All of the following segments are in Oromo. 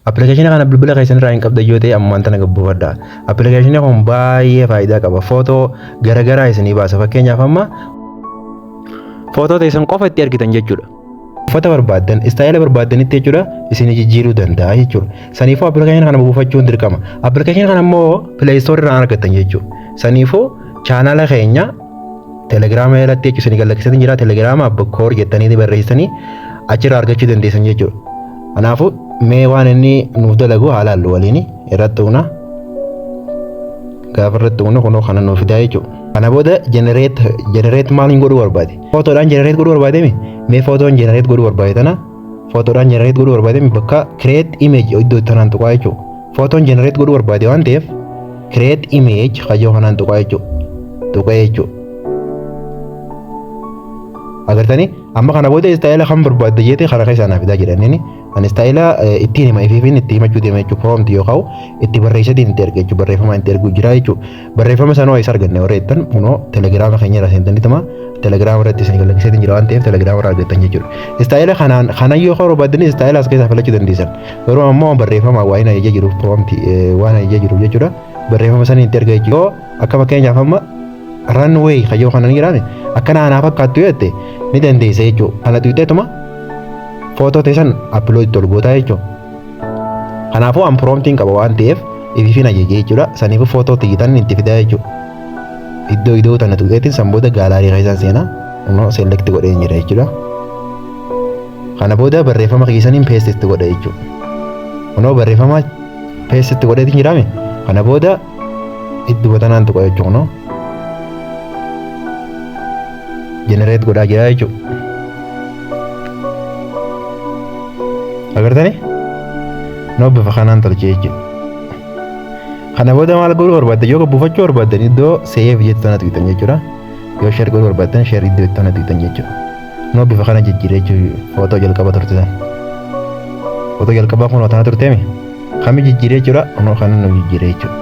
Appilikeeshinii kana bilbila keessan irraa hin qabda yoo ta'e ammaan tana gabbuufadha. Appilikeeshinii kun baay'ee faayidaa qaba. Footoo garagaraa isinii baasa. Fakkeenyaaf amma footoo teessan qofa itti argitan jechuudha. Uffata barbaaddan, istaayila barbaaddanitti jechuudha isinii jijjiiruu danda'a jechuudha. Saniifuu appilikeeshinii kana buufachuun dirqama. Appilikeeshinii kana immoo Play Store irraa argattan jechuudha. Saniifuu chaanaala keenya Telegiraama irratti jechuudha isinii galaksitanii jira. Telegiraama Abbakoor jettanii barreessanii achirraa argachuu dandeessan jechuudha. Kanaafuu mee waan inni nuuf dalagu haala halluu waliin irratti uuna gaafa irratti uuna kunoo kana nuuf fidaa jechuudha. Kana booda generate maaliin godhuu barbaade? Footoodhaan generate godhuu barbaademi? Mee footoon generate godhuu barbaade tana footoodhaan generate godhuu barbaademi bakka create image iddoo tanaan tuqaa jechuudha. Footoon generate godhuu barbaade waan ta'eef create image kayyoo kanaan tuqaa jechuudha. Tuqaa jechuudha. Agartanii amma kana booda istaayila kan barbaadde jettee kana keessa naaf fidaa jedhanii ani istaayila ittiin hima ifiifin itti himachuu deema jechuudha. Prompt yoo ka'u itti barreessatiin itti erga jechuudha. Barreeffama itti ergu jira jechuudha. Barreeffama sanoo isa arganne warreettan kunoo telegiraama keenya irraa seentanii tuma telegiraama irratti isin galaksiitiin jira waan ta'eef telegiraama irraa argattan jechuudha. Istaayila kana yoo ka'u barbaaddan istaayila as keessaa filachuu dandeessan. Yeroo ammoo barreeffama waan ajajaa jiruuf prompt waan ajajaa jiruuf jechuudha. Barreeffama sanii itti erga jechuudha. Akka fakkeenyaaf amma runway kayyoo kana ni jiraame akkana anaaf fakkaattu yoo jette ni dandeessa jechuudha. Kana tuuteetuma footoo teessan upload tol gootaa jechuudha. Kanaafuu an promptiin qaba waan ta'eef ifiifin ajajee jechuudha. Saniifuu footoo tigitan itti fidaa jechuudha. Iddoo tana tuuteetiin san booda gaalaarii keessan seenaa kunoo select godhee jira jechuudha. Kana booda barreeffama keessaniin paste itti godha jechuudha. Kunoo barreeffama paste itti godheetiin jiraame kana booda iddoo tanaan tuqa jechuudha kunoo. Generate godhaa jira jechuudha. Agartanii? Noo bifa kanaan tolchee jechuudha. Kana booda maal godhuu barbaaddan yoo buufachuu barbaaddan iddoo save jettu tana tuqxan jechuudha. Yoo share godhuu barbaaddan share iddoo tana tuqxan jechuudha. Noo bifa kana jijjiiree jechuudha. Footoo jalqaba turtan. Footoo jalqabaa kunoo tana turteemi. Kami jijjiiree jechuudha. Kunoo kana nu jijjiiree jechuudha.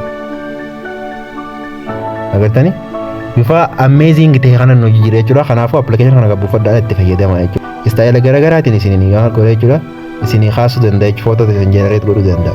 Agartanii? Bifa amazing ta'e kana nu jijjiiree jechuudha. Kanaafuu appilikeeshinii kana buufadhaa itti fayyadamaa jechuudha. Istaayila garagaraatiin isinii godha jechuudha. Isinii kaasuu danda'a jechuudha. Footoo teessan generate godhuu danda'a.